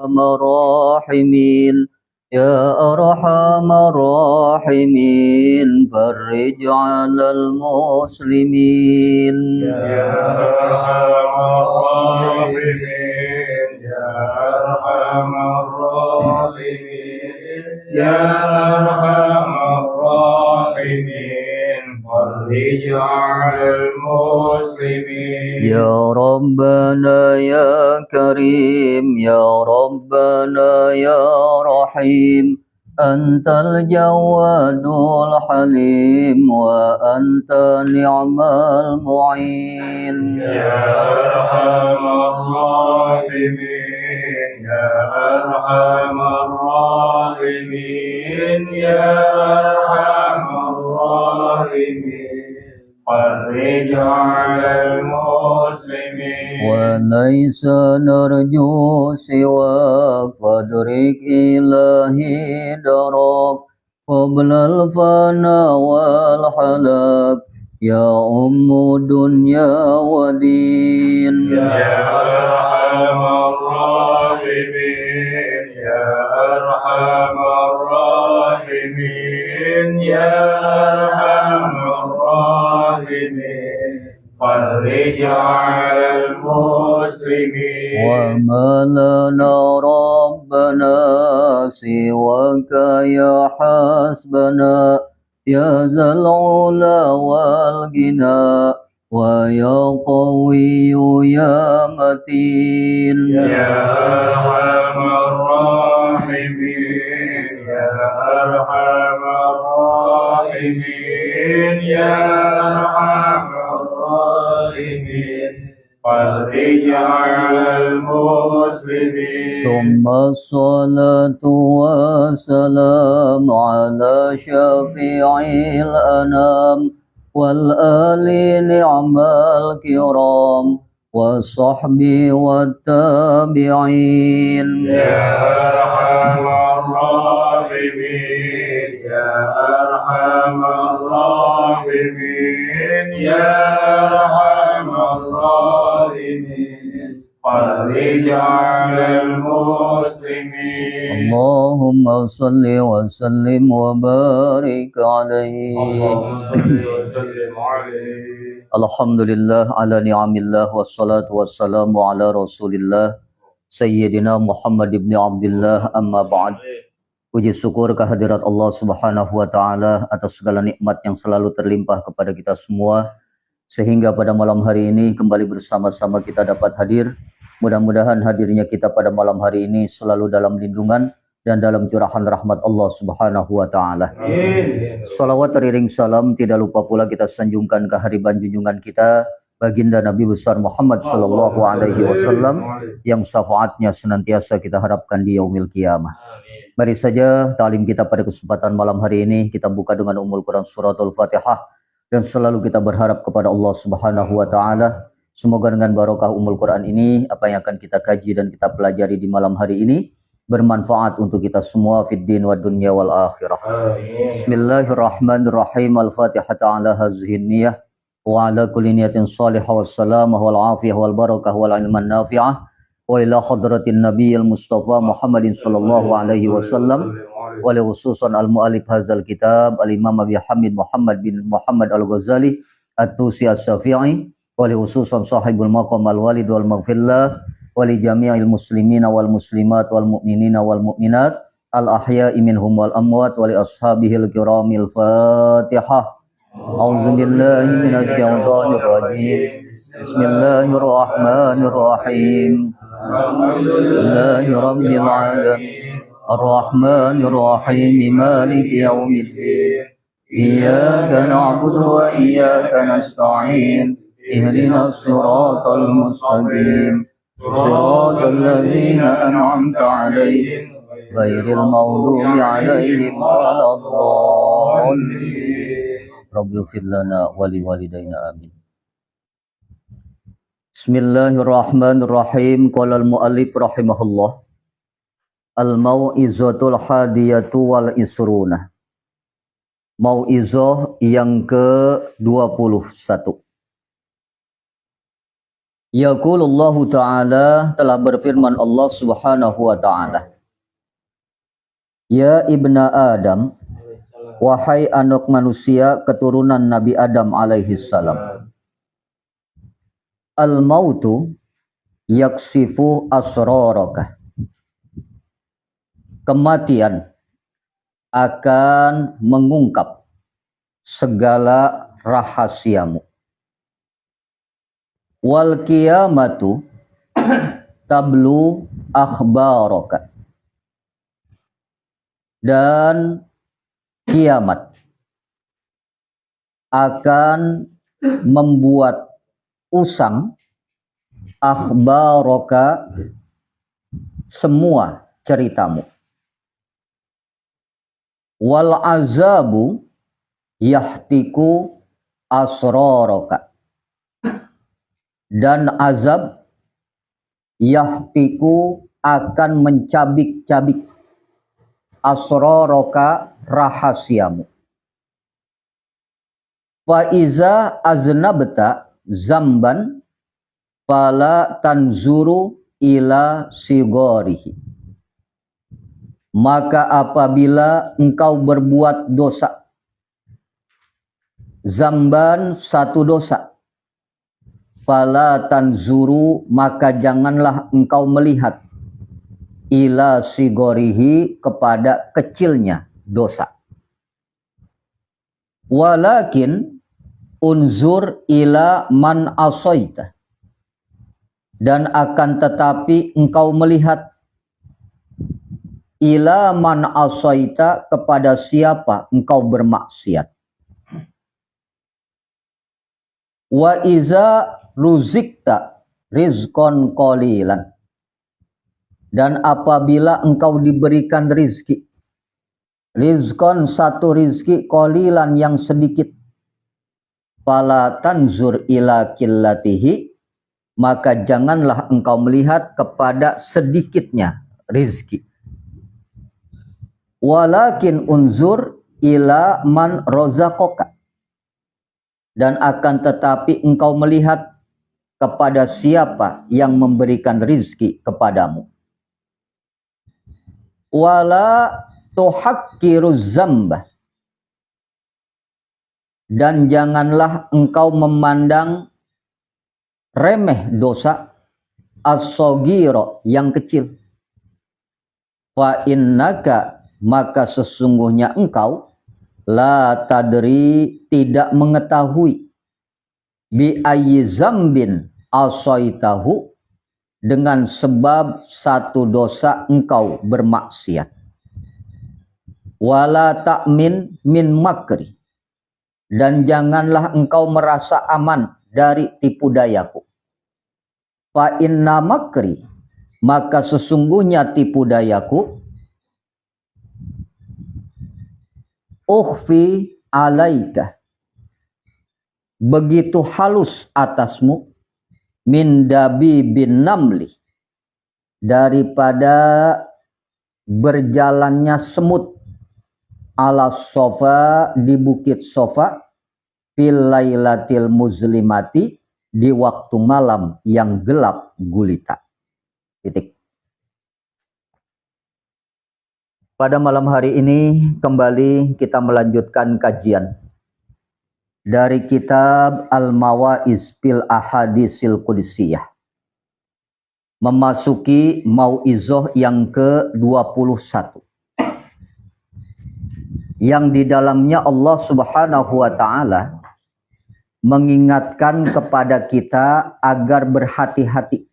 الراحمين يا أرحم الراحمين فرج على المسلمين يا أرحم الراحمين يا أرحم الراحمين يا أرحم الراحمين فرج على المسلمين يا ربنا يا كريم يا ربنا يا رحيم أنت الجواد الحليم وأنت نعم المعين يا أرحم الراحمين يا أرحم الراحمين يا أرحم الراحمين فرج على المسلمين وليس نرجو سواك فادرك إلهي دراك قبل الفنا والحلاك يا دنيا ودين يا أرحم الراحمين يا أرحم الراحمين يا أرحم الراحمين فرج على المسلمين وما لنا ربنا سواك يا حسبنا يا ذا العلا والغنى ويا قوي يا متين يا أرحم الراحمين يا أرحم الراحمين يا أرحم الراحمين فرج على المسلمين ثم الصلاة والسلام على شفيع الأنام والآل نعم الكرام والصحب والتابعين يا أرحم الراحمين يا أرحم الراحمين يا أرحم الراحمين فرج على المسلمين اللهم صل وسلم وبارك عليه اللهم صل وسلم عليه Alhamdulillah ala ni'amillah wassalatu wassalamu ala rasulillah Sayyidina Muhammad ibn Abdullah amma ba'd. Puji syukur kehadirat Allah subhanahu wa ta'ala atas segala nikmat yang selalu terlimpah kepada kita semua, sehingga pada malam hari ini kembali bersama-sama kita dapat hadir. Mudah-mudahan hadirnya kita pada malam hari ini selalu dalam lindungan dan dalam curahan rahmat Allah subhanahu wa ta'ala. Salawat teriring salam tidak lupa pula kita sanjungkan kehadiran junjungan kita baginda Nabi besar Muhammad sallallahu alaihi wasallam yang syafaatnya senantiasa kita harapkan di yaumil qiyamah. Mari saja ta'lim kita pada kesempatan malam hari ini kita buka dengan Ummul Quran suratul Fatihah dan selalu kita berharap kepada Allah subhanahu wa ta'ala semoga dengan barokah Ummul Quran ini apa yang akan kita kaji dan kita pelajari di malam hari ini bermanfaat untuk kita semua fid din wa dunya wal akhirah. Bismillahirrahmanirrahim. Al-Fatihah ala hazihin niyah wa ala kulli niyatin salihah wassalamah wal afiyah wal barakah wal ilman nafi'ah wa ila hadratin nabiyil mustafa Muhammadin sallallahu alaihi wasallam wa li khususan al-mu'allif hadzal kitab al-imam Abi Hamid Muhammad bin Muhammad al-Ghazali at-Tusi as-Syafi'i wa li khususan sahibul maqam al-walid wal maghfirlah wali jami'il muslimina wal muslimat wal mu'minina wal mu'minat al ahya'i minhum wal amwat wali ashabihil kiramil Fatihah. A'udzu billahi minasyaitonir rajim. Bismillahirrahmanirrahim. Alhamdulillahi rabbil alamin. Arrahmanir rahim. Maliki yaumiddin. Iyyaka na'budu wa iyyaka nasta'in. Ihdinas siratal mustaqim. صراط الذين أنعمت عليهم غير المغضوب عليهم ولا الضالين رب اغفر لنا ولوالدينا آمين. Bismillahirrahmanirrahim. Qala al-muallif rahimahullah al-mau'izatul hadiyatu wal isruna. Mau'izah yang ke-21. Yaqulullahu ta'ala, telah berfirman Allah subhanahu wa ta'ala, Ya ibna Adam, wahai anak manusia keturunan Nabi Adam alaihi salam, al-mautu yaksifu asraraka. Kematian akan mengungkap segala rahasiamu. Wal qiyamatu tablu akhbaraka. Dan kiamat akan membuat usang akhbaraka, semua ceritamu. Wal azabu yahtiku asraraka. Dan azab yahtiku akan mencabik-cabik asraraka, rahasiamu. Fa iza aznabta zamban fala tanzuru ila sigorihi. Maka apabila engkau berbuat dosa, zamban, satu dosa, fala tanzuru, maka janganlah engkau melihat, ila sigorihi, kepada kecilnya dosa. Walakin unzur ila man asaita, dan akan tetapi engkau melihat, ila man asaita, kepada siapa engkau bermaksiat. Wa iza ruzikta rizqan qalilan, dan apabila engkau diberikan rizki, rizqan, satu rizki, qalilan, yang sedikit, fala tanzur ila qillatihi, maka janganlah engkau melihat kepada sedikitnya rizki. Walakin unzur ila man rozaqaka, dan akan tetapi engkau melihat kepada siapa yang memberikan rizki kepadamu. Wala tuhakkiru zamba, dan janganlah engkau memandang remeh dosa, as-soghiro, yang kecil. Fa innaka, maka sesungguhnya engkau, la tadri, tidak mengetahui, bi ayyi zambin asaitahu, dengan sebab satu dosa engkau bermaksiat. Wala ta'min min makri, dan janganlah engkau merasa aman dari tipu dayaku. Fa inna makri, maka sesungguhnya tipu dayaku, ukhfi alaika, begitu halus atasmu, min dabi bin namli, daripada berjalannya semut, ala sofa, di bukit sofa, fil lailatil muzlimati, di waktu malam yang gelap gulita. Titik. Pada malam hari ini kembali kita melanjutkan kajian dari kitab Al-Mawa'iz fil Ahadisil Qudsiyah, memasuki mau'izoh yang ke-21, yang di dalamnya Allah Subhanahu wa ta'ala mengingatkan kepada kita agar berhati-hati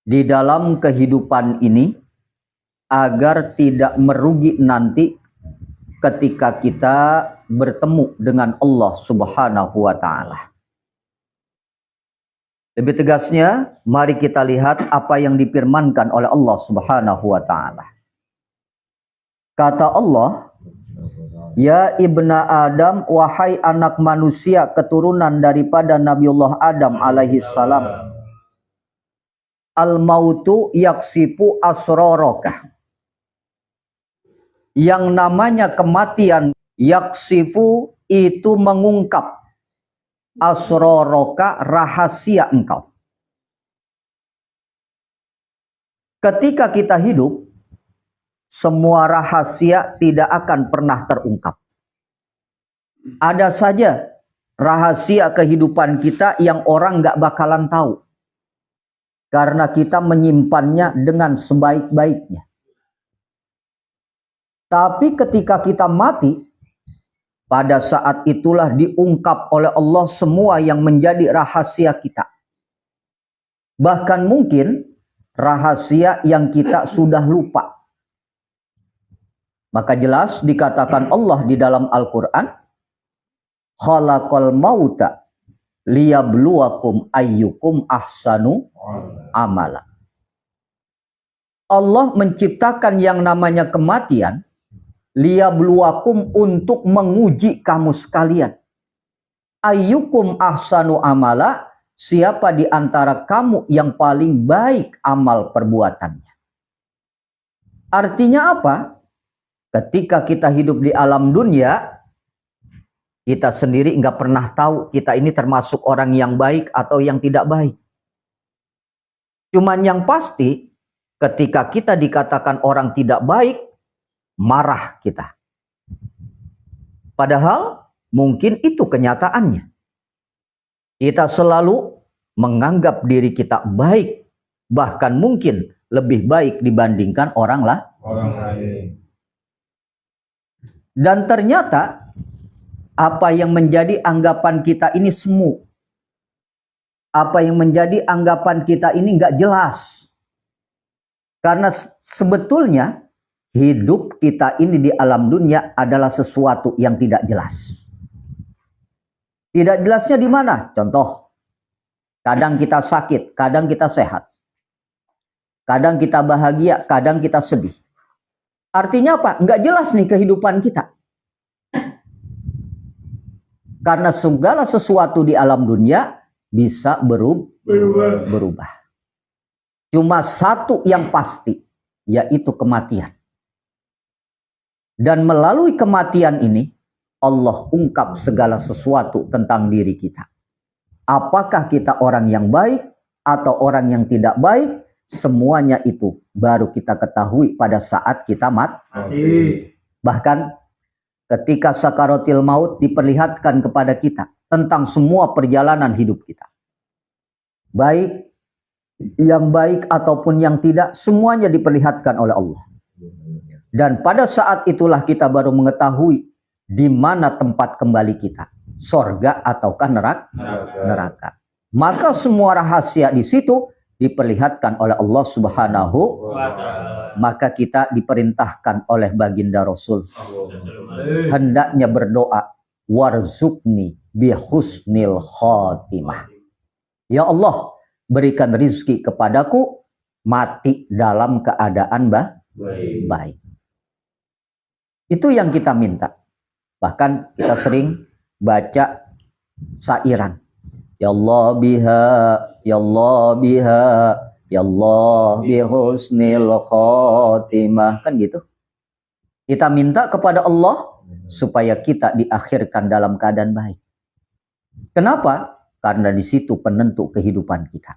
di dalam kehidupan ini, agar tidak merugi nanti ketika kita bertemu dengan Allah Subhanahu wa ta'ala. Lebih tegasnya, mari kita lihat apa yang difirmankan oleh Allah Subhanahu wa ta'ala. Kata Allah, Ya ibna Adam, wahai anak manusia keturunan daripada Nabiullah Adam alaihi salam, al-mautu yaksifu asraraka, yang namanya kematian, yaksifu, itu mengungkap, asroroka, rahasia engkau. Ketika kita hidup, semua rahasia tidak akan pernah terungkap. Ada saja rahasia kehidupan kita yang orang nggak bakalan tahu. Karena kita menyimpannya dengan sebaik-baiknya. Tapi ketika kita mati, pada saat itulah diungkap oleh Allah semua yang menjadi rahasia kita. Bahkan mungkin rahasia yang kita sudah lupa. Maka jelas dikatakan Allah di dalam Al-Quran, khalaqal mauta liyabluwakum ayyukum ahsanu amala. Allah menciptakan yang namanya kematian, liyabluwakum, untuk menguji kamu sekalian. Ayyukum ahsanu amala, siapa di antara kamu yang paling baik amal perbuatannya. Artinya apa? Ketika kita hidup di alam dunia, kita sendiri nggak pernah tahu kita ini termasuk orang yang baik atau yang tidak baik. Cuman yang pasti, ketika kita dikatakan orang tidak baik, marah kita. Padahal mungkin itu kenyataannya. Kita selalu menganggap diri kita baik, bahkan mungkin lebih baik dibandingkan orang lain. Dan ternyata apa yang menjadi anggapan kita ini semu. Apa yang menjadi anggapan kita ini nggak jelas. Karena sebetulnya hidup kita ini di alam dunia adalah sesuatu yang tidak jelas. Tidak jelasnya di mana? Contoh, kadang kita sakit, kadang kita sehat. Kadang kita bahagia, kadang kita sedih. Artinya apa? Nggak jelas nih kehidupan kita. Karena segala sesuatu di alam dunia bisa berubah. Cuma satu yang pasti, yaitu kematian. Dan melalui kematian ini, Allah ungkap segala sesuatu tentang diri kita. Apakah kita orang yang baik atau orang yang tidak baik, semuanya itu baru kita ketahui pada saat kita mati. Bahkan ketika sakaratil maut diperlihatkan kepada kita tentang semua perjalanan hidup kita. Baik yang baik ataupun yang tidak, semuanya diperlihatkan oleh Allah. Dan pada saat itulah kita baru mengetahui di mana tempat kembali kita, sorga ataukah neraka. Maka semua rahasia di situ diperlihatkan oleh Allah Subhanahu wa Ta'ala. Maka kita diperintahkan oleh baginda Rasul hendaknya berdoa, warzuqni bihusnil khatimah. Ya Allah, berikan rizki kepadaku mati dalam keadaan baik. Itu yang kita minta. Bahkan kita sering baca sairan. Ya Allah biha, ya Allah biha, ya Allah bihusnil khatimah. Kan gitu. Kita minta kepada Allah supaya kita diakhirkan dalam keadaan baik. Kenapa? Karena di situ penentu kehidupan kita.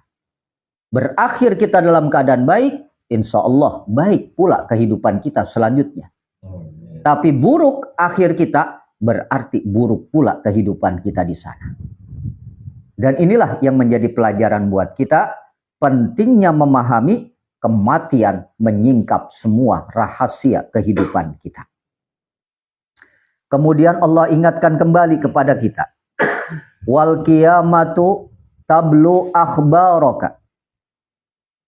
Berakhir kita dalam keadaan baik, insya Allah baik pula kehidupan kita selanjutnya. Tapi buruk akhir kita, berarti buruk pula kehidupan kita di sana. Dan inilah yang menjadi pelajaran buat kita, pentingnya memahami kematian menyingkap semua rahasia kehidupan kita. Kemudian Allah ingatkan kembali kepada kita, wal qiyamatu tablu akhbaraka,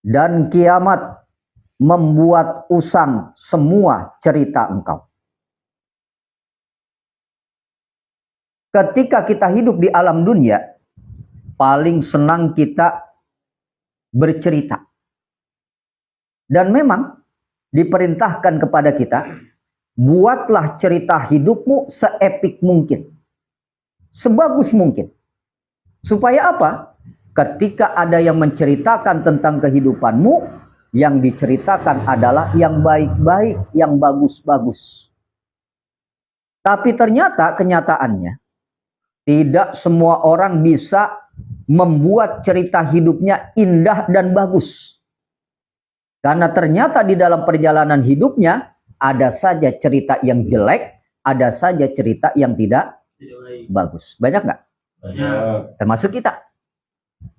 dan kiamat membuat usang semua cerita engkau. Ketika kita hidup di alam dunia, paling senang kita bercerita. Dan memang diperintahkan kepada kita, buatlah cerita hidupmu seepik mungkin. Sebagus mungkin. Supaya apa? Ketika ada yang menceritakan tentang kehidupanmu, yang diceritakan adalah yang baik-baik, yang bagus-bagus. Tapi ternyata kenyataannya, Tidak semua orang bisa membuat cerita hidupnya indah dan bagus. Karena ternyata di dalam perjalanan hidupnya ada saja cerita yang jelek, ada saja cerita yang tidak bagus. Banyak nggak? Banyak. Termasuk kita.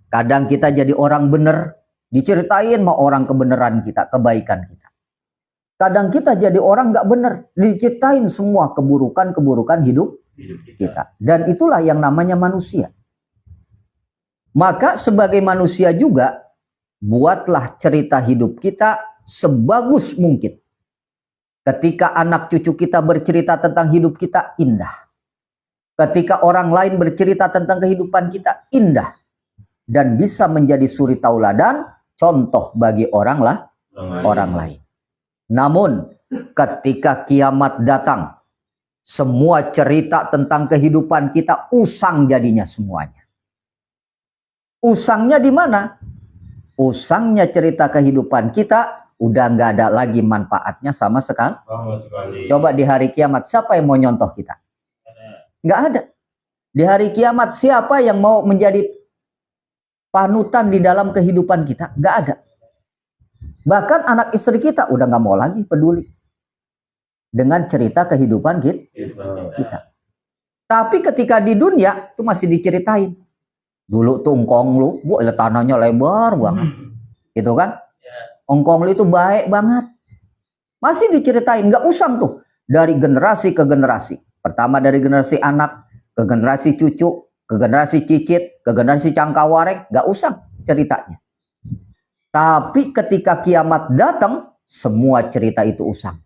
Kadang kita jadi orang benar, diceritain sama orang kebenaran kita, kebaikan kita. Kadang kita jadi orang nggak benar, diceritain semua keburukan-keburukan hidup kita. Dan itulah yang namanya manusia. Maka sebagai manusia juga, buatlah cerita hidup kita sebagus mungkin. Ketika anak cucu kita bercerita tentang hidup kita, indah. Ketika orang lain bercerita tentang kehidupan kita, indah. Dan bisa menjadi suri tauladan, contoh bagi orang lain. Namun ketika kiamat datang, semua cerita tentang kehidupan kita usang jadinya semuanya. Usangnya di mana? Usangnya cerita kehidupan kita udah nggak ada lagi manfaatnya sama sekali. Coba di hari kiamat siapa yang mau nyontoh kita? Nggak ada. Di hari kiamat siapa yang mau menjadi panutan di dalam kehidupan kita? Nggak ada. Bahkan anak istri kita udah nggak mau lagi peduli dengan cerita kehidupan kita. Tapi ketika di dunia itu masih diceritain. Dulu tuh engkong lu, tanahnya lebar banget, gitu kan? Engkong lu itu baik banget. Masih diceritain, nggak usang tuh dari generasi ke generasi. Pertama dari generasi anak ke generasi cucu, ke generasi cicit, ke generasi cangkawarek, nggak usang ceritanya. Tapi ketika kiamat datang, semua cerita itu usang.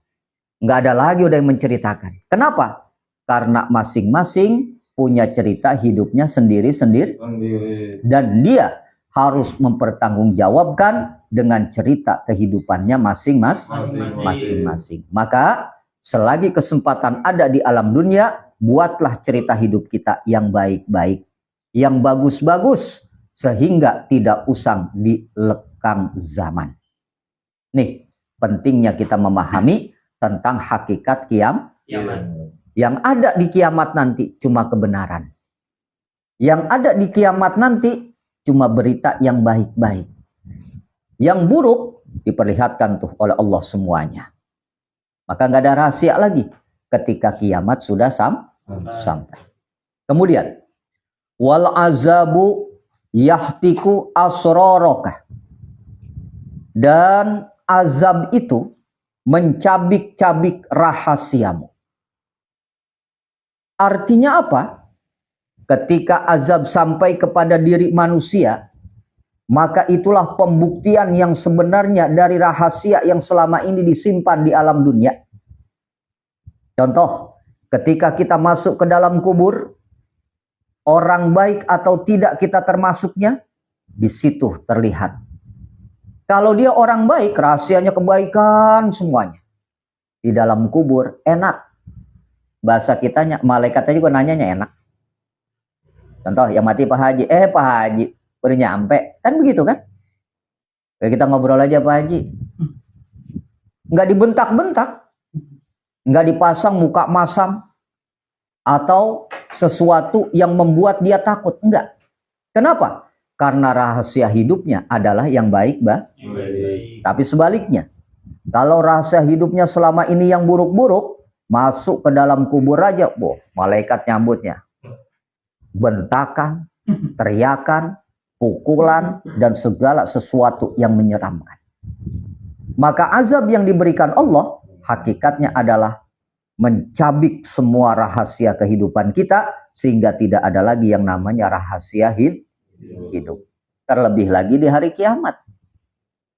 Nggak ada lagi udah yang menceritakan. Kenapa? Karena masing-masing punya cerita hidupnya sendiri-sendiri. Dan dia harus mempertanggungjawabkan dengan cerita kehidupannya masing-masing. Maka selagi kesempatan ada di alam dunia, buatlah cerita hidup kita yang baik-baik, yang bagus-bagus, sehingga tidak usang di lekang zaman. Nih, pentingnya kita memahami tentang hakikat kiamat. Yang ada di kiamat nanti cuma kebenaran. Yang ada di kiamat nanti cuma berita yang baik-baik. Yang buruk diperlihatkan tuh oleh Allah semuanya. Maka nggak ada rahasia lagi ketika kiamat sudah sampai. Kemudian, wal azabu yahtiku asraraka. Dan azab itu mencabik-cabik rahasiamu. Artinya apa? Ketika azab sampai kepada diri manusia, maka itulah pembuktian yang sebenarnya dari rahasia yang selama ini disimpan di alam dunia. Contoh, ketika kita masuk ke dalam kubur, orang baik atau tidak kita termasuknya, di situ terlihat. Kalau dia orang baik, rahasianya kebaikan semuanya. Di dalam kubur enak. Bahasa kitanya, malaikatnya juga nanyanya enak. Contoh, yang mati Pak Haji. Pak Haji, baru nyampe. Kan begitu kan? Kayak kita ngobrol aja Pak Haji. Nggak dibentak-bentak. Nggak dipasang muka masam. Atau sesuatu yang membuat dia takut. Enggak. Kenapa? Karena rahasia hidupnya adalah yang baik, Tapi sebaliknya, kalau rahasia hidupnya selama ini yang buruk-buruk, masuk ke dalam kubur aja, malaikat nyambutnya. Bentakan, teriakan, pukulan, dan segala sesuatu yang menyeramkan. Maka azab yang diberikan Allah, hakikatnya adalah mencabik semua rahasia kehidupan kita, sehingga tidak ada lagi yang namanya rahasia hidup. Terlebih lagi di hari kiamat.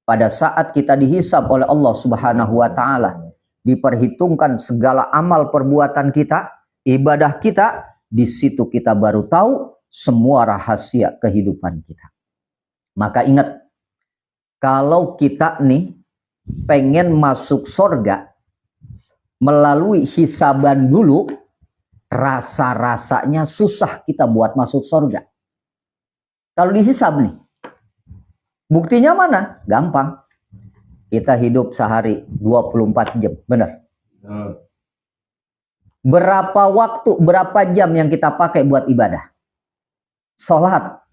Pada saat kita dihisab oleh Allah Subhanahu wa Ta'ala, diperhitungkan segala amal perbuatan kita, ibadah kita, di situ kita baru tahu semua rahasia kehidupan kita. Maka ingat, kalau kita nih pengen masuk surga melalui hisaban dulu, rasa-rasanya susah kita buat masuk surga. Kalau dihisab nih, buktinya mana? Gampang. Kita hidup sehari 24 jam, benar? Berapa waktu, berapa jam yang kita pakai buat ibadah? Sholat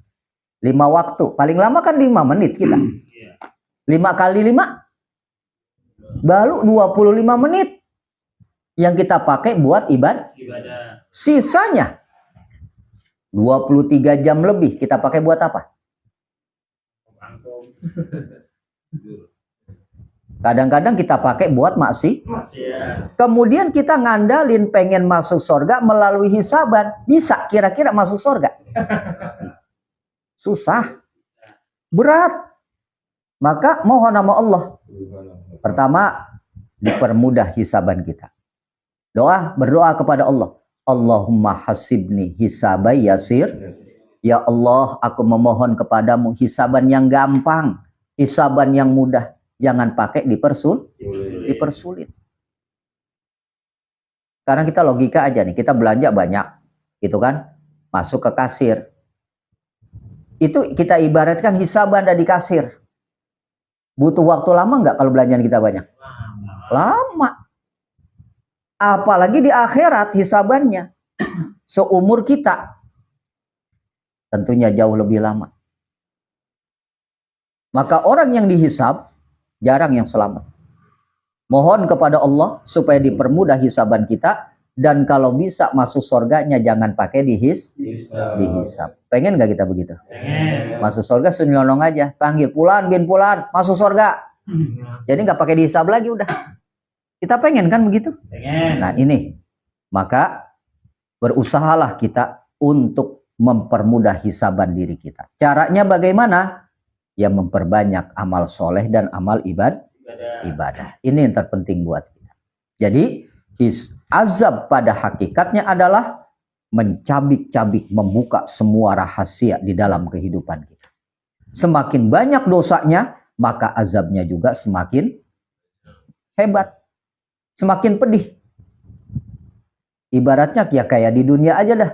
5 waktu, paling lama kan 5 menit kita. 5 kali 5 baru 25 menit yang kita pakai buat ibadah. Sisanya 23 jam lebih kita pakai buat apa? Kadang-kadang kita pakai buat maksiat. Kemudian kita ngandalin pengen masuk surga melalui hisaban. Bisa kira-kira masuk surga? Susah. Berat. Maka mohon nama Allah. Pertama, dipermudah hisaban kita. Berdoa kepada Allah. Allahumma hasibni hisabai yasir. Ya Allah, aku memohon kepadamu hisaban yang gampang, hisaban yang mudah. Jangan pakai dipersulit. Sekarang kita logika aja nih, kita belanja banyak, gitu kan? Masuk ke kasir. Itu kita ibaratkan hisaban dari kasir. Butuh waktu lama nggak kalau belanjaan kita banyak? Lama. Apalagi di akhirat hisabannya. Seumur kita. Tentunya jauh lebih lama. Maka orang yang dihisab, jarang yang selamat. Mohon kepada Allah supaya dipermudah hisaban kita. Dan kalau bisa masuk surganya jangan pakai dihisab. Pengen nggak kita begitu? Pengen. Masuk surga sunilonong aja. Panggil Fulan bin Fulan, masuk surga. Jadi nggak pakai dihisab lagi udah. Kita pengen kan begitu? Pengen. Nah ini. Maka berusahalah kita untuk mempermudah hisaban diri kita. Caranya bagaimana? Ya memperbanyak amal soleh dan amal ibadah. Ini yang terpenting buat kita. Jadi azab pada hakikatnya adalah mencabik-cabik, membuka semua rahasia di dalam kehidupan kita. Semakin banyak dosanya, maka azabnya juga semakin hebat, semakin pedih. Ibaratnya ya kayak di dunia aja dah.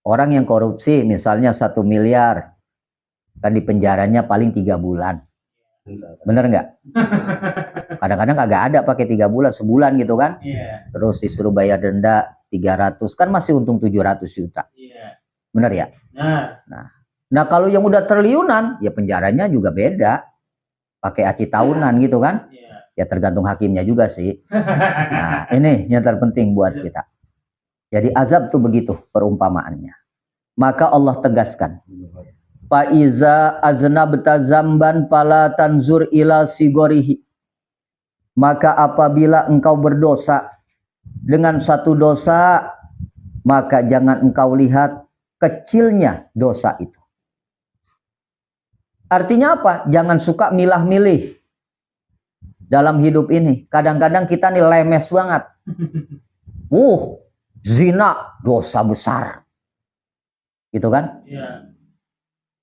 Orang yang korupsi misalnya 1 miliar, kan di penjaranya paling 3 bulan. Bener nggak? Kadang-kadang kagak ada pakai 3 bulan, sebulan gitu kan? Terus disuruh bayar denda 300, kan masih untung 700 juta. Bener ya? Nah kalau yang udah triliunan, ya penjaranya juga beda. Pakai aci tahunan gitu kan? Ya tergantung hakimnya juga sih. Nah ini yang terpenting buat kita. Jadi azab tuh begitu perumpamaannya. Maka Allah tegaskan. Faiza aznabta zamban fala tanzur ila sigorihi. Maka apabila engkau berdosa dengan satu dosa, maka jangan engkau lihat kecilnya dosa itu. Artinya apa? Jangan suka milah-milih dalam hidup ini. Kadang-kadang kita nih lemes banget. Zina dosa besar. Gitu kan? Iya.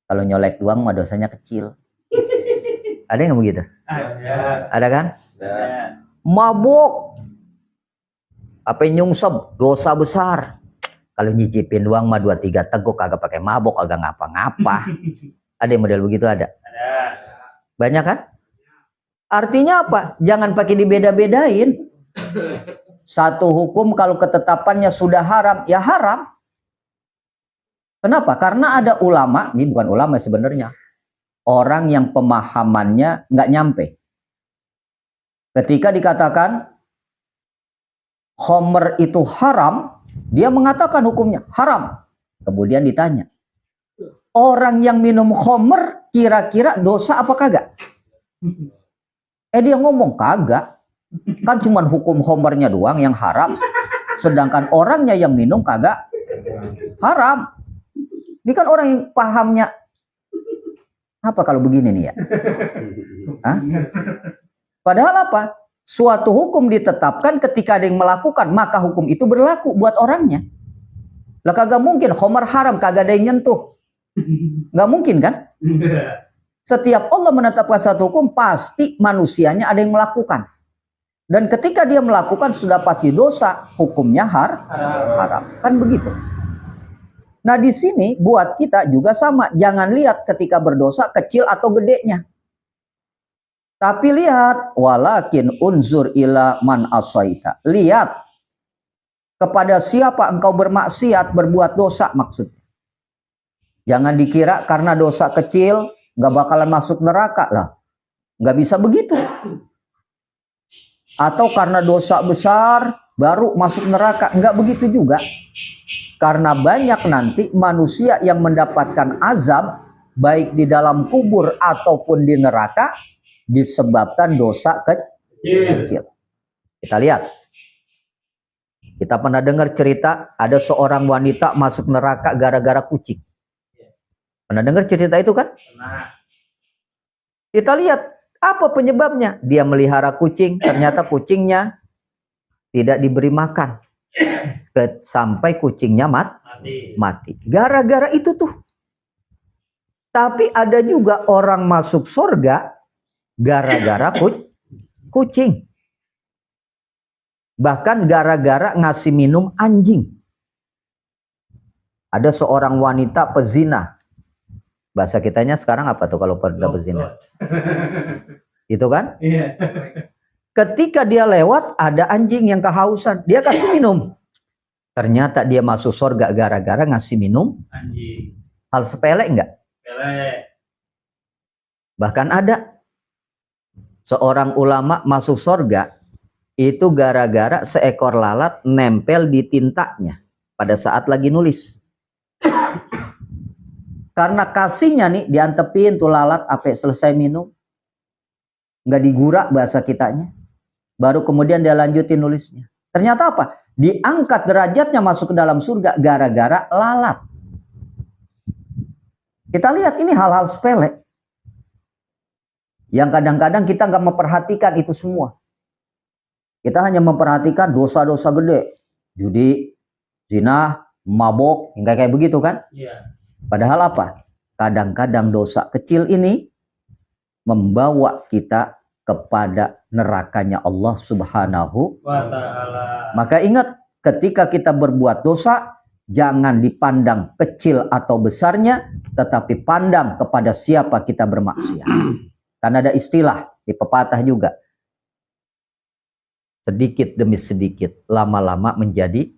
Kalau nyolek doang mah dosanya kecil. Ada nggak begitu? Ada kan? Mabuk, apa nyungsep, dosa besar. Kalau nyicipin doang mah 2-3 teguk, agak pakai mabuk, agak ngapa-ngapa. Ada yang model begitu ada? Banyak kan? Artinya apa? Jangan pakai dibeda-bedain. Satu hukum kalau ketetapannya sudah haram, ya haram. Kenapa? Karena ada ulama, ini bukan ulama sebenarnya, orang yang pemahamannya nggak nyampe. Ketika dikatakan khamr itu haram, dia mengatakan hukumnya haram. Kemudian ditanya, orang yang minum khamr kira-kira dosa apa kagak? Dia ngomong kagak. Kan cuma hukum khamrnya doang yang haram. Sedangkan orangnya yang minum kagak haram. Ini kan orang yang pahamnya apa kalau begini nih ya? Hah? Padahal apa? Suatu hukum ditetapkan ketika ada yang melakukan, maka hukum itu berlaku buat orangnya. Lah kagak mungkin khamar haram kagak ada yang nyentuh. Nggak mungkin kan? Setiap Allah menetapkan satu hukum, pasti manusianya ada yang melakukan. Dan ketika dia melakukan sudah pasti dosa, hukumnya haram. Kan begitu. Nah di sini buat kita juga sama. Jangan lihat ketika berdosa kecil atau gedenya. Tapi lihat, walakin unzur ila man asaita. Lihat Kepada siapa engkau bermaksiat, berbuat dosa maksudnya. Jangan dikira karena dosa kecil nggak bakalan masuk neraka lah. Nggak bisa begitu. Atau karena dosa besar baru masuk neraka. Nggak begitu juga. Karena banyak nanti manusia yang mendapatkan azab baik di dalam kubur ataupun di neraka disebabkan dosa kecil. Kita lihat. Kita pernah dengar cerita ada seorang wanita masuk neraka gara-gara kucing. Pernah dengar cerita itu kan? Pernah. Kita lihat apa penyebabnya. Dia melihara kucing, ternyata kucingnya tidak diberi makan. Sampai kucingnya mati. Gara-gara itu tuh. Tapi ada juga orang masuk surga gara-gara kucing. Bahkan gara-gara ngasih minum anjing. Ada seorang wanita pezina. Bahasa kitanya sekarang apa tuh kalau pada pezina? Itu kan? Iya. Ketika dia lewat ada anjing yang kehausan. Dia kasih minum. Ternyata dia masuk surga gara-gara ngasih minum Anjing. Hal sepele enggak? Sepele. Bahkan ada seorang ulama masuk surga itu gara-gara seekor lalat nempel di tintanya pada saat lagi nulis. Karena kasihnya nih diantepin tuh lalat sampai selesai minum. Nggak digura bahasa kitanya. Baru kemudian dia lanjutin nulisnya. Ternyata apa? Diangkat derajatnya masuk ke dalam surga gara-gara lalat. Kita lihat ini hal-hal sepele. Yang kadang-kadang kita nggak memperhatikan itu semua. Kita hanya memperhatikan dosa-dosa gede. Judi, zina, mabok, hingga kayak begitu kan? Iya. Padahal apa? Kadang-kadang dosa kecil ini membawa kita kepada nerakanya Allah Subhanahu wa ta'ala. Maka ingat, ketika kita berbuat dosa, jangan dipandang kecil atau besarnya, tetapi pandang kepada siapa kita bermaksiat. Karena ada istilah di pepatah juga. Sedikit demi sedikit, lama-lama menjadi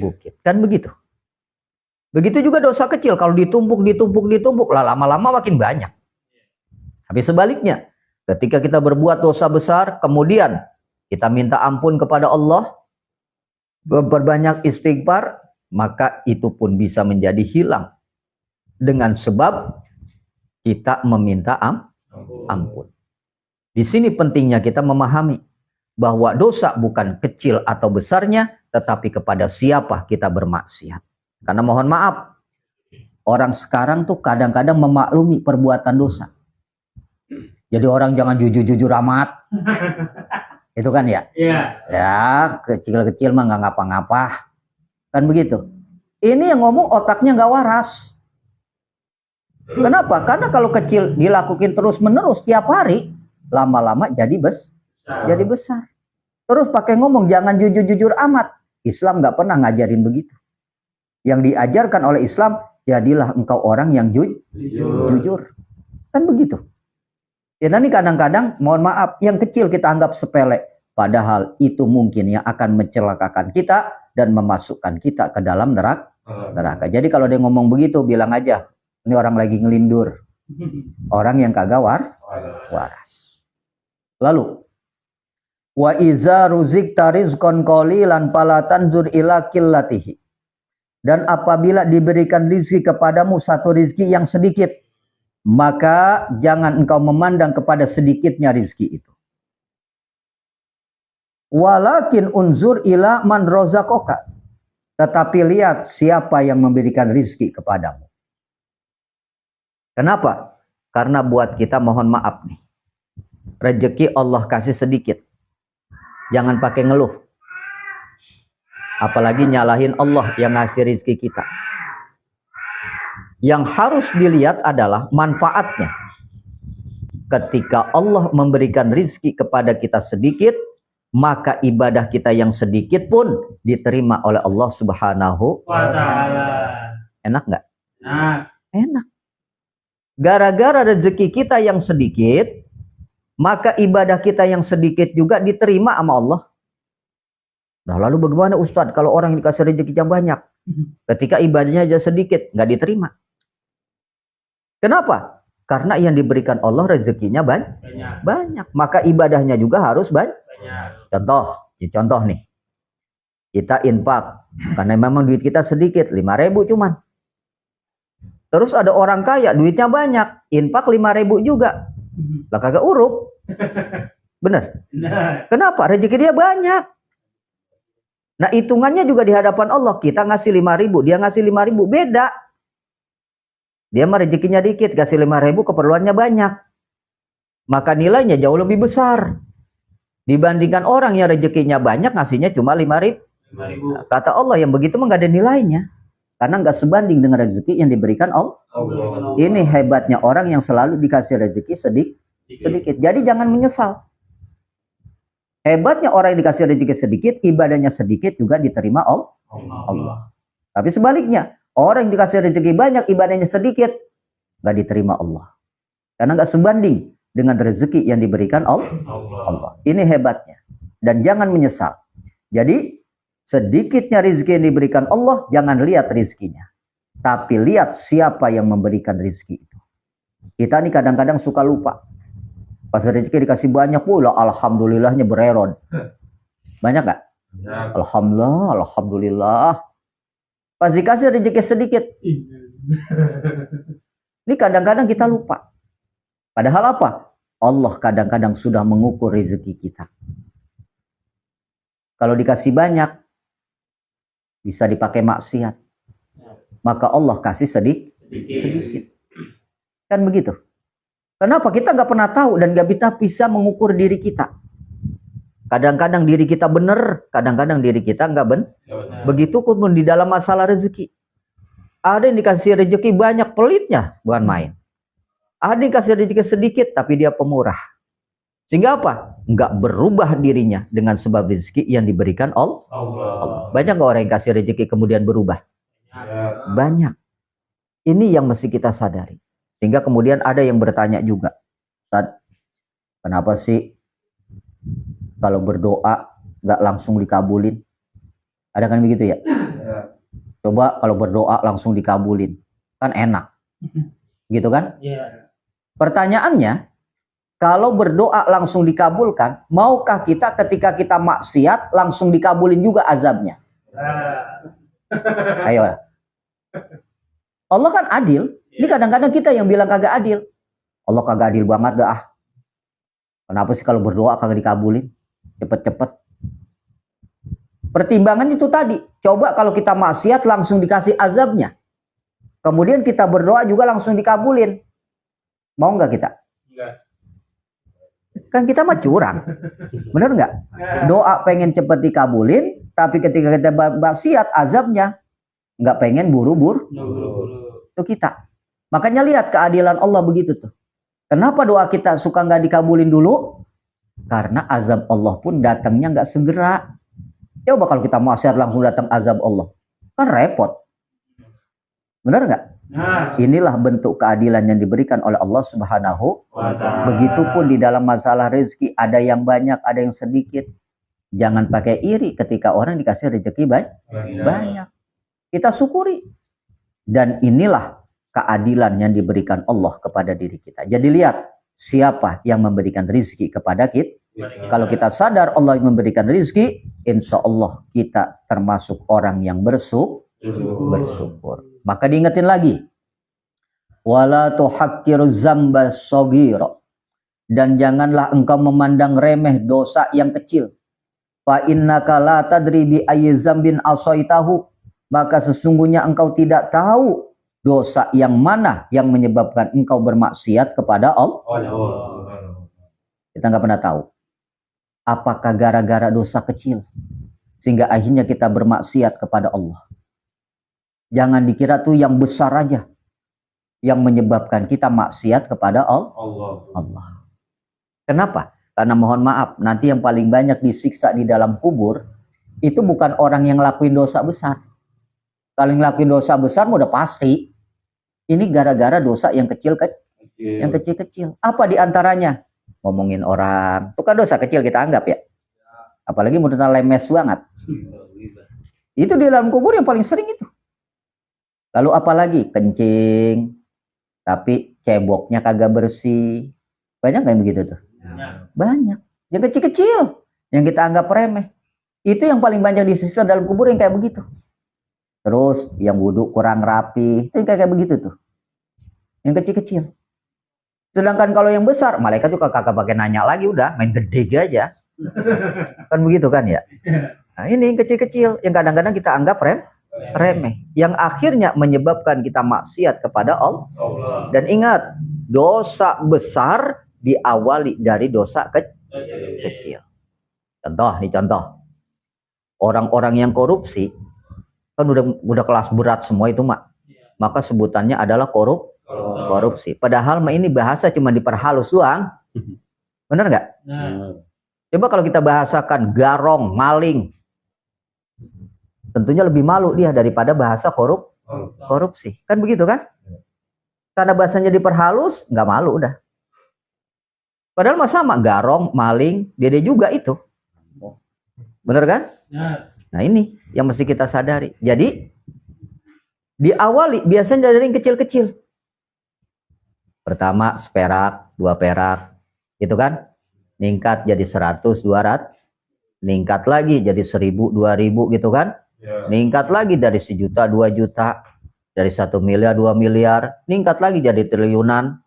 bukit. Kan begitu. Begitu juga dosa kecil, kalau ditumpuk, lah lama-lama makin banyak. Tapi sebaliknya, ketika kita berbuat dosa besar, kemudian kita minta ampun kepada Allah, berbanyak istighfar, maka itu pun bisa menjadi hilang. Dengan sebab kita meminta ampun. Di sini pentingnya kita memahami bahwa dosa bukan kecil atau besarnya, tetapi kepada siapa kita bermaksiat. Karena mohon maaf, orang sekarang tuh kadang-kadang memaklumi perbuatan dosa. Jadi orang jangan jujur-jujur amat. Itu kan ya? Iya. Ya, kecil-kecil mah nggak ngapa-ngapa. Kan begitu. Ini yang ngomong otaknya nggak waras. Kenapa? Karena kalau kecil dilakukan terus-menerus tiap hari, lama-lama jadi besar. Terus pakai ngomong jangan jujur-jujur amat. Islam nggak pernah ngajarin begitu. Yang diajarkan oleh Islam, jadilah engkau orang yang jujur. Kan begitu. Ya, ini kadang-kadang mohon maaf, yang kecil kita anggap sepele. Padahal itu mungkin yang akan mencelakakan kita dan memasukkan kita ke dalam neraka. Jadi kalau dia ngomong begitu, bilang aja, ini orang lagi ngelindur. Orang yang kagak waras. Lalu, wa iza ruzikta rizqan qalilan fala tanzur ila qillatihi. Dan apabila diberikan rizki kepadamu satu rizki yang sedikit, maka jangan engkau memandang kepada sedikitnya rizki itu. Walakin unzur ila man rozaqoka. Tetapi lihat siapa yang memberikan rizki kepadamu. Kenapa? Karena buat kita mohon maaf nih. Rezeki Allah kasih sedikit. Jangan pakai ngeluh. Apalagi nyalahin Allah yang ngasih rizki kita. Yang harus dilihat adalah manfaatnya. Ketika Allah memberikan rizki kepada kita sedikit, maka ibadah kita yang sedikit pun diterima oleh Allah Subhanahu wa ta'ala. Enak nggak? Enak. Gara-gara rezeki kita yang sedikit, maka ibadah kita yang sedikit juga diterima sama Allah. Nah, lalu bagaimana Ustadz kalau orang yang dikasih rezekinya banyak, ketika ibadahnya aja sedikit, nggak diterima? Kenapa? Karena yang diberikan Allah rezekinya banyak. Maka ibadahnya juga harus banyak. Contoh nih, kita infak, karena memang duit kita sedikit, 5.000 cuman. Terus ada orang kaya, duitnya banyak, infak 5.000 juga. Lah kagak urup. Bener? Kenapa? Rezeki dia banyak. Nah, hitungannya juga di hadapan Allah. Kita ngasih 5.000, dia ngasih 5.000, beda. Dia mah rezekinya dikit, kasih 5.000, keperluannya banyak. Maka nilainya jauh lebih besar dibandingkan orang yang rezekinya banyak, ngasihnya cuma 5.000. Kata Allah, yang begitu mah nggak ada nilainya. Karena nggak sebanding dengan rezeki yang diberikan Allah. Ini hebatnya orang yang selalu dikasih rezeki sedikit. Jadi jangan menyesal. Hebatnya orang yang dikasih rezeki sedikit, ibadahnya sedikit juga diterima Allah. Tapi sebaliknya, orang yang dikasih rezeki banyak, ibadahnya sedikit, nggak diterima Allah. Karena nggak sebanding dengan rezeki yang diberikan Allah. Ini hebatnya. Dan jangan menyesal. Jadi, sedikitnya rezeki yang diberikan Allah, jangan lihat rezekinya. Tapi lihat siapa yang memberikan rezeki itu. Kita nih kadang-kadang suka lupa. Pas rezeki dikasih banyak pula, alhamdulillahnya bereron. Banyak gak? Alhamdulillah. Pas dikasih rezeki sedikit. Ini kadang-kadang kita lupa. Padahal apa? Allah kadang-kadang sudah mengukur rezeki kita. Kalau dikasih banyak, bisa dipakai maksiat. Maka Allah kasih sedikit. Kan begitu. Kenapa? Kita nggak pernah tahu dan nggak bisa mengukur diri kita. Kadang-kadang diri kita benar, kadang-kadang diri kita nggak benar. Begitu pun di dalam masalah rezeki. Ada yang dikasih rezeki banyak, pelitnya bukan main. Ada yang dikasih rezeki sedikit tapi dia pemurah. Sehingga apa? Nggak berubah dirinya dengan sebab rezeki yang diberikan Allah. Banyak nggak orang yang kasih rezeki kemudian berubah? Banyak. Ini yang mesti kita sadari. Sehingga kemudian ada yang bertanya juga, Ustaz, kenapa sih kalau berdoa nggak langsung dikabulin? Ada kan begitu ya? Coba kalau berdoa langsung dikabulin, kan enak, gitu kan? Pertanyaannya, kalau berdoa langsung dikabulkan, maukah kita ketika kita maksiat langsung dikabulin juga azabnya? Ayo. Allah kan adil. Ini kadang-kadang kita yang bilang kagak adil. Allah kagak adil banget dah. Kenapa sih kalau berdoa kagak dikabulin? Cepet-cepet. Pertimbangan itu tadi. Coba kalau kita maksiat langsung dikasih azabnya. Kemudian kita berdoa juga langsung dikabulin. Mau nggak kita? Enggak. Kan kita mah curang. Bener nggak? Doa pengen cepet dikabulin, tapi ketika kita maksiat azabnya nggak pengen buru-buru. Itu kita. Makanya lihat keadilan Allah begitu tuh. Kenapa doa kita suka nggak dikabulin dulu? Karena azab Allah pun datangnya nggak segera. Coba kalau kita maksiat langsung datang azab Allah, kan repot. Benar nggak? Inilah bentuk keadilan yang diberikan oleh Allah Subhanahu wa Ta'ala. Begitupun di dalam masalah rezeki, ada yang banyak, ada yang sedikit. Jangan pakai iri ketika orang dikasih rezeki banyak. Kita syukuri. Dan inilah keadilan yang diberikan Allah kepada diri kita. Jadi lihat siapa yang memberikan rezeki kepada kita. Kalau kita sadar Allah yang memberikan rezeki, insya Allah kita termasuk orang yang bersyukur. Maka diingetin lagi, wala tuhakkiru zamba shaghira, dan janganlah engkau memandang remeh dosa yang kecil. Fa innaka la tadri bi ayyi zambin asaitahu, maka sesungguhnya engkau tidak tahu dosa yang mana yang menyebabkan engkau bermaksiat kepada Allah. Kita nggak pernah tahu. Apakah gara-gara dosa kecil sehingga akhirnya kita bermaksiat kepada Allah? Jangan dikira tuh yang besar aja yang menyebabkan kita maksiat kepada Allah. Kenapa? Karena mohon maaf, nanti yang paling banyak disiksa di dalam kubur itu bukan orang yang ngelakuin dosa besar. Kalau ngelakuin dosa besar udah pasti. Ini gara-gara dosa yang kecil-kecil. Apa diantaranya? Ngomongin orang. Itu kan dosa kecil kita anggap ya. Apalagi menurut lemes banget. Itu di dalam kubur yang paling sering itu. Lalu apalagi kencing, tapi ceboknya kagak bersih. Banyak nggak yang begitu tuh? Banyak. Yang kecil-kecil, yang kita anggap remeh. Itu yang paling banyak disisa dalam kubur yang kayak begitu. Terus yang wudhu kurang rapi, itu yang kayak begitu tuh. Yang kecil-kecil. Sedangkan kalau yang besar, malaikat tuh kagak pakai nanya lagi, udah main gede aja. Kan begitu kan ya? Nah ini yang kecil-kecil, yang kadang-kadang kita anggap remeh. Yang akhirnya menyebabkan kita maksiat kepada Allah. Dan ingat, dosa besar diawali dari dosa kecil. Contoh. Orang-orang yang korupsi, kan udah kelas berat semua itu, Mak. Maka sebutannya adalah korupsi. Padahal ini bahasa cuma diperhalus doang. Benar nggak? Coba kalau kita bahasakan garong, maling, tentunya lebih malu dia daripada bahasa korupsi. Kan begitu kan? Karena bahasanya diperhalus, nggak malu udah. Padahal sama garong, maling, dede juga itu. Benar kan? Nah ini yang mesti kita sadari. Jadi diawali biasanya dari yang kecil-kecil. Pertama seperak, 2 perak, gitu kan? Ningkat jadi 100, 200, ningkat lagi jadi 1000, 2000 gitu kan? Ningkat lagi dari 1 juta, 2 juta, dari 1 miliar, 2 miliar, ningkat lagi jadi triliunan,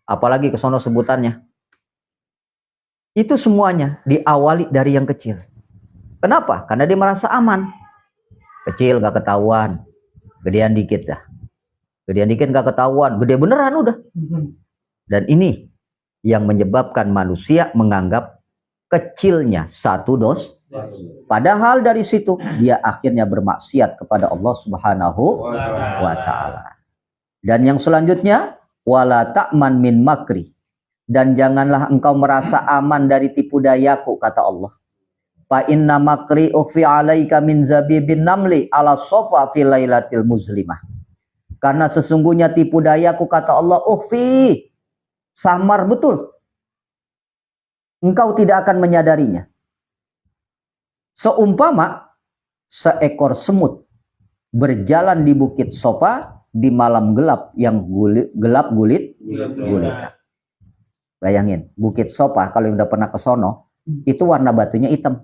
apalagi ke sono sebutannya. Itu semuanya diawali dari yang kecil. Kenapa? Karena dia merasa aman. Kecil gak ketahuan, gedean dikit dah. Gedean dikit gak ketahuan, gede beneran udah. Dan ini yang menyebabkan manusia menganggap kecilnya satu dos. Padahal dari situ dia akhirnya bermaksiat kepada Allah Subhanahu wa ta'ala. Dan yang selanjutnya, wala ta'man min makri. Dan janganlah engkau merasa aman dari tipu dayaku, kata Allah. Fa inna makri ukhfi alaika min zabibin namli ala sofa fi lailatil muslimah. Karena sesungguhnya tipu dayaku, kata Allah, ukhfi, samar betul. Engkau tidak akan menyadarinya. Seumpama seekor semut berjalan di bukit Sofa di malam gelap yang gelap gulita. Bayangin, bukit Sofa kalau yang udah pernah ke sono, itu warna batunya hitam.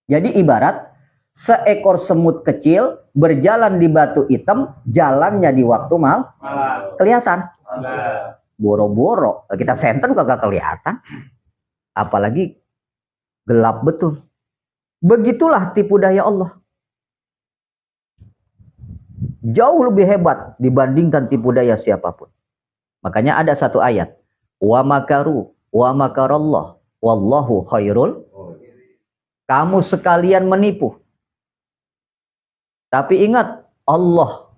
Jadi ibarat seekor semut kecil berjalan di batu hitam, jalannya di waktu malam kelihatan. Boro-boro, kita senter kagak kelihatan. Apalagi gelap betul. Begitulah tipu daya Allah. Jauh lebih hebat dibandingkan tipu daya siapapun. Makanya ada satu ayat. Wa makaru wa makarallah wallahu khairul. Kamu sekalian menipu. Tapi ingat, Allah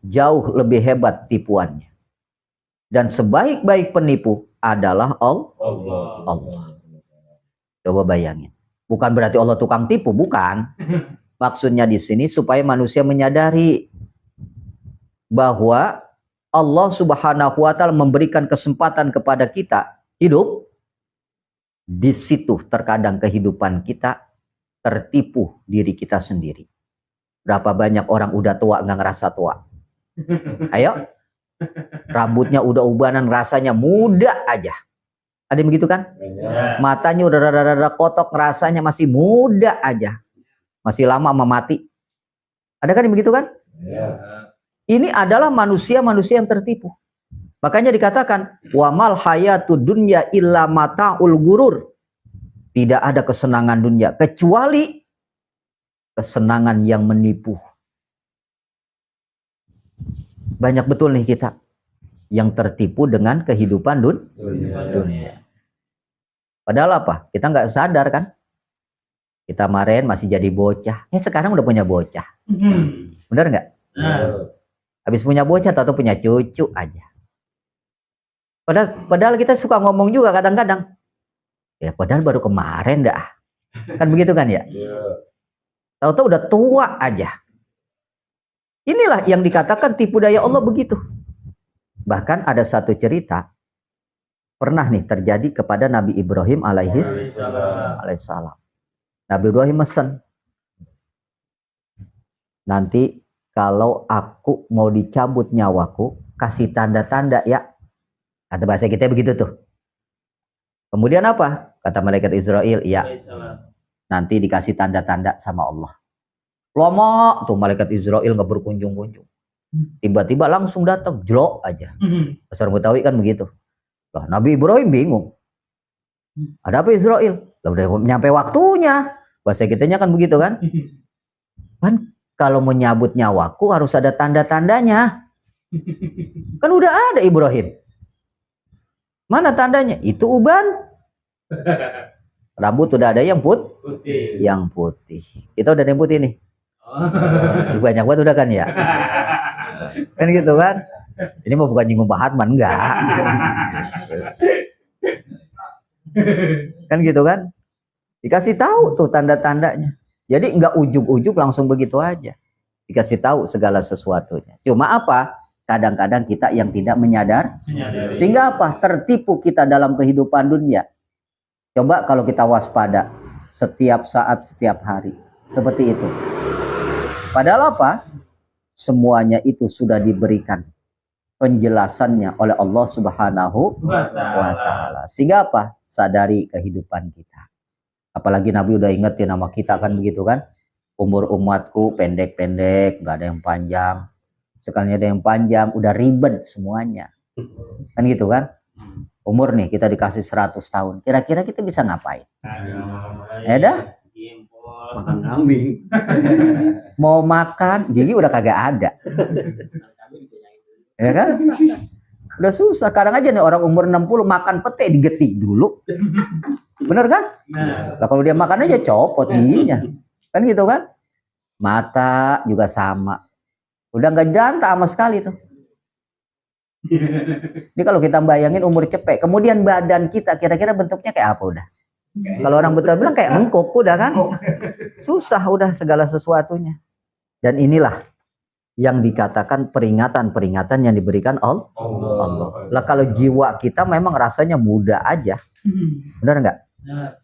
jauh lebih hebat tipuannya. Dan sebaik-baik penipu adalah Allah. Coba bayangin. Bukan berarti Allah tukang tipu, bukan. Maksudnya di sini supaya manusia menyadari bahwa Allah Subhanahu wa ta'ala memberikan kesempatan kepada kita hidup. Di situ terkadang kehidupan kita tertipu diri kita sendiri. Berapa banyak orang udah tua nggak ngerasa tua? Ayo. Rambutnya udah ubanan, rasanya muda aja. Ada yang begitu kan? Matanya udah rada-rada kotok, rasanya masih muda aja. Masih lama sama mati. Ada kan yang begitu kan? Ini adalah manusia-manusia yang tertipu. Makanya dikatakan, wa mal hayatud dunya illa mataul gurur. Tidak ada kesenangan dunia kecuali kesenangan yang menipu. Banyak betul nih kita yang tertipu dengan kehidupan dunia. Padahal apa? Kita nggak sadar kan? Kita kemarin masih jadi bocah. Sekarang udah punya bocah. Bener nggak? Habis punya bocah atau punya cucu aja. Padahal kita suka ngomong juga kadang-kadang. Ya padahal baru kemarin dah. Kan begitu kan ya? Tahu-tahu udah tua aja. Inilah yang dikatakan tipu daya Allah begitu. Bahkan ada satu cerita pernah nih terjadi kepada Nabi Ibrahim alaihissalam. Nabi Ibrahim mesen, nanti kalau aku mau dicabut nyawaku, kasih tanda-tanda ya. Kata bahasa kita begitu tuh. Kemudian apa? Kata malaikat Israel, iya, nanti dikasih tanda-tanda sama Allah. Lama tuh malaikat Israel nggak berkunjung-kunjung. Tiba-tiba langsung datang, jelok aja. Besar Betawi kan begitu. Lah, Nabi Ibrahim bingung. Ada apa Israel? Lah, udah nyampe waktunya. Bahasa kitanya kan begitu kan? Kan kalau menyabut nyawaku harus ada tanda-tandanya. Kan udah ada Ibrahim. Mana tandanya? Itu uban. Rambut udah ada yang Putih. yang putih. Kita udah ada yang putih nih. Banyak banget udah kan ya? Kan gitu kan? Ini mau bukan nyinggung Pak Hatman, enggak. Kan gitu kan? Dikasih tahu tuh tanda-tandanya. Jadi enggak ujug-ujug langsung begitu aja. Dikasih tahu segala sesuatunya. Cuma apa? Kadang-kadang kita yang tidak menyadari. Sehingga apa? Tertipu kita dalam kehidupan dunia. Coba kalau kita waspada setiap saat, setiap hari. Seperti itu. Padahal apa? Semuanya itu sudah diberikan penjelasannya oleh Allah Subhanahu wa Ta'ala. Sehingga apa? Sadari kehidupan kita. Apalagi Nabi udah ingetin nama kita kan begitu kan? Umur umatku pendek-pendek, nggak ada yang panjang. Sekalinya ada yang panjang, udah ribet semuanya. Kan gitu kan? Umur nih kita dikasih 100 tahun. Kira-kira kita bisa ngapain? Ya dah? Makan kambing. Mau makan, gigi udah kagak ada. Ya kan? Udah susah. Sekarang aja nih orang umur 60 makan pete digetik dulu. Bener kan? Nah, kalau dia makan aja copot giginya. Kan gitu kan? Mata juga sama. Udah nggak janta sama sekali tuh. Ini kalau kita bayangin umur cepek, kemudian badan kita kira-kira bentuknya kayak apa udah? Kalau orang betul bilang kayak engkuk udah kan? Susah udah segala sesuatunya. Dan inilah yang dikatakan peringatan-peringatan yang diberikan Allah. Lah kalau jiwa kita memang rasanya muda aja. Benar nggak?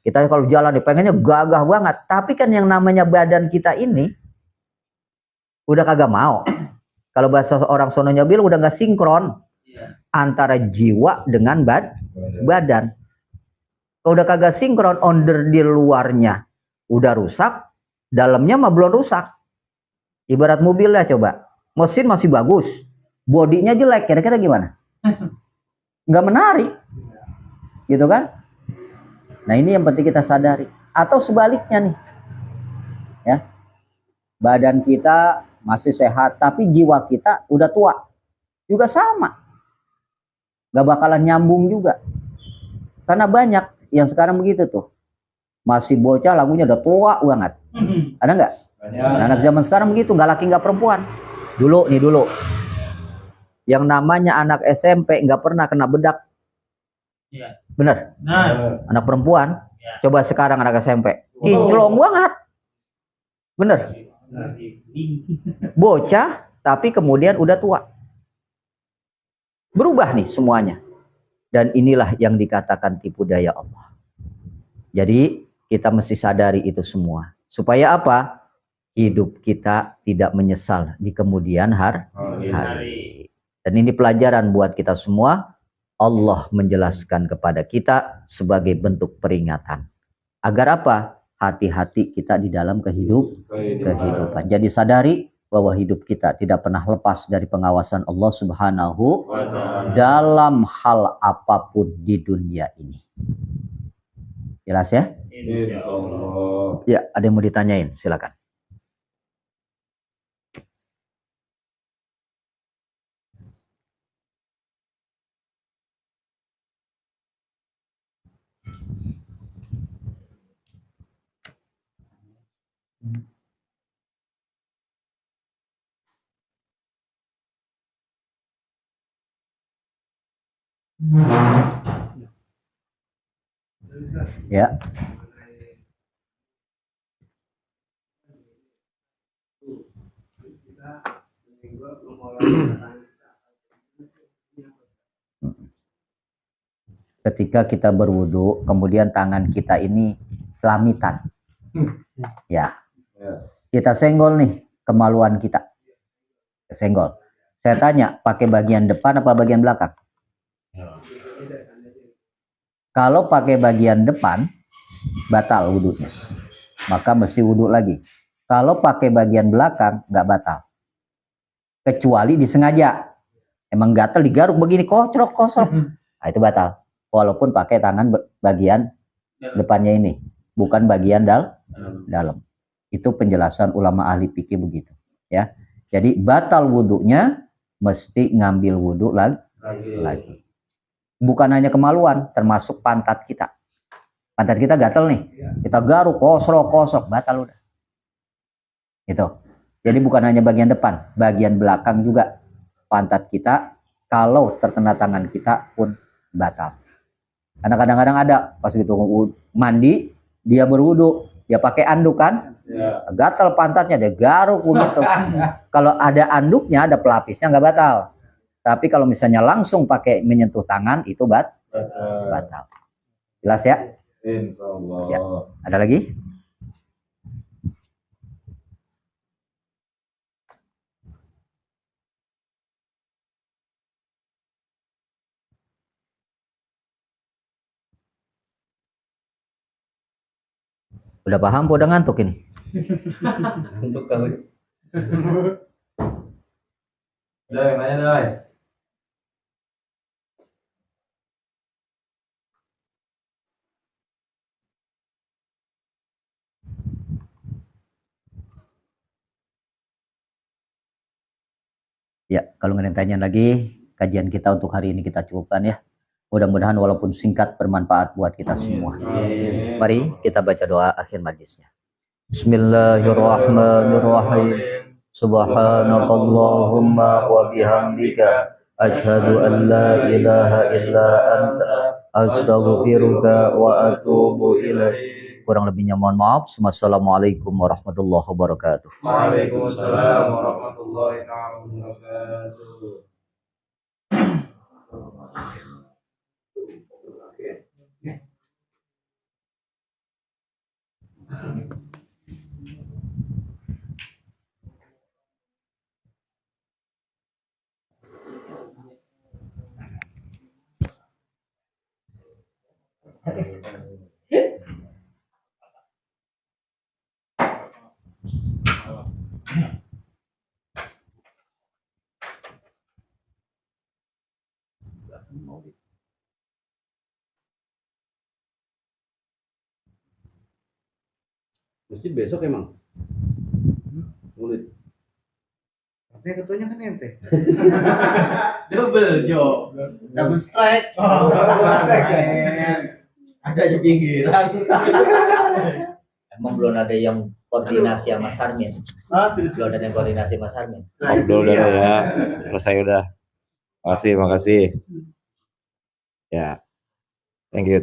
Kita kalau jalan pengennya gagah banget, tapi kan yang namanya badan kita ini udah kagak mau. Kalau bahasa orang sononya bilang udah nggak sinkron antara jiwa dengan badan. Kalau udah kagak sinkron, onder di luarnya udah rusak, dalamnya mah belum rusak. Ibarat mobil ya coba, mesin masih bagus, bodinya jelek, kira-kira gimana? Nggak menarik, gitu kan? Nah ini yang penting kita sadari. Atau sebaliknya nih, ya, badan kita masih sehat, tapi jiwa kita udah tua, juga sama, nggak bakalan nyambung juga. Karena banyak yang sekarang begitu tuh, masih bocah lagunya udah tua banget. Ada nggak? Anak zaman sekarang begitu, nggak laki nggak perempuan. Dulu, yang namanya anak SMP nggak pernah kena bedak. Bener? Anak perempuan, coba sekarang anak SMP, kinclong banget. Bener? Bocah, tapi kemudian udah tua. Berubah nih semuanya. Dan inilah yang dikatakan tipu daya Allah. Jadi kita mesti sadari itu semua. Supaya apa? Hidup kita tidak menyesal di kemudian hari. Dan ini pelajaran buat kita semua. Allah menjelaskan kepada kita sebagai bentuk peringatan. Agar apa? Hati-hati kita di dalam kehidupan. Jadi sadari bahwa hidup kita tidak pernah lepas dari pengawasan Allah Subhanahu dalam hal apapun di dunia ini. Jelas ya? Ya, ada yang mau ditanyain? Silakan. Ya. Ketika kita berwudu, kemudian tangan kita ini selamitan. Ya. Ya. Kita senggol nih kemaluan kita. Senggol. Saya tanya, pakai bagian depan apa bagian belakang? Kalau pakai bagian depan, batal wudhunya. Maka mesti wudhu lagi. Kalau pakai bagian belakang, nggak batal. Kecuali disengaja. Emang gatel digaruk begini, kocrok. Nah, itu batal. Walaupun pakai tangan bagian depannya ini. Bukan bagian dalam. Itu penjelasan ulama ahli fikih begitu. Ya. Jadi batal wudhunya, mesti ngambil wudhu lagi. Bukan hanya kemaluan, termasuk pantat kita. Pantat kita gatel nih, kita garuk, kosrok, batal udah. Itu. Jadi bukan hanya bagian depan, bagian belakang juga pantat kita kalau terkena tangan kita pun batal. Karena kadang-kadang ada pas gitu mandi, dia berwudu, dia pakai anduk kan, gatal pantatnya, dia garuk begitu. Kalau ada anduknya, ada pelapisnya nggak batal. Tapi kalau misalnya langsung pakai menyentuh tangan itu batal. Jelas ya? Insyaallah. Ya. Ada lagi? Udah paham? Udah ngantuk ini? Untuk kali. Doi, mana doi? Ya, kalau nggak ada yang tanya lagi, kajian kita untuk hari ini kita cukupkan ya. Mudah-mudahan walaupun singkat bermanfaat buat kita semua. Mari kita baca doa akhir majlisnya. Bismillahirrahmanirrahim. Subhanakallahumma wa bihamdika asyhadu an la ilaha illa anta astaghfiruka wa atubu ilaik. Kurang lebihnya mohon maaf. Wassalamualaikum warahmatullahi wabarakatuh. Waalaikumsalam warahmatullahi wabarakatuh. Mesti besok emang. Mulut. Katanya ketuanya kan ente. Double job. Double strike. Ada di pinggiran. Emang belum ada yang koordinasi sama Sarmin? Belum ada yang koordinasi sama Sarmin? Ngobrol udah ya, selesai udah. Makasih. Ya, thank you.